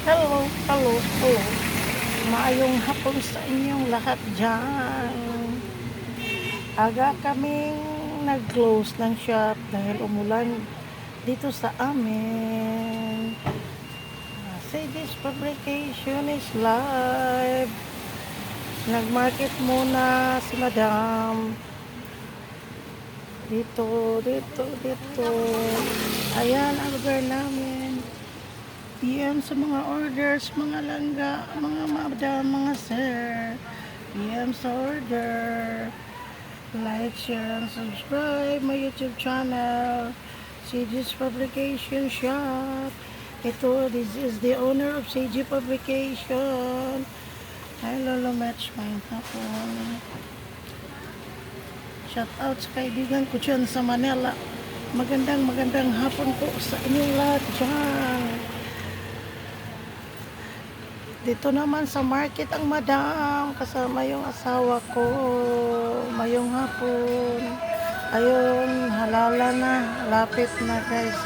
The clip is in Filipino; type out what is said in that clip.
Hello, hello, hello. Maayong hapon sa inyong lahat dyan. Aga kaming nag-close ng shop dahil umulan dito sa amin. Say this publication is live. Nag-market muna si Madam. Dito. Ayan ang lugar namin. PM sa mga orders, mga langga, mga madam, mga sir. PM sa order. Like, share, and subscribe my YouTube channel. CG's Publication Shop. This is the owner of CG Publication. Hi, Lolo Match, mine hapon. Shout out sa kaibigan ko dyan sa Manila. Magandang hapon po sa inyong lahat dyan. Dito naman sa market ang madam kasama yung asawa ko. Mayong hapon. Ayun, halala na. Lapit na guys.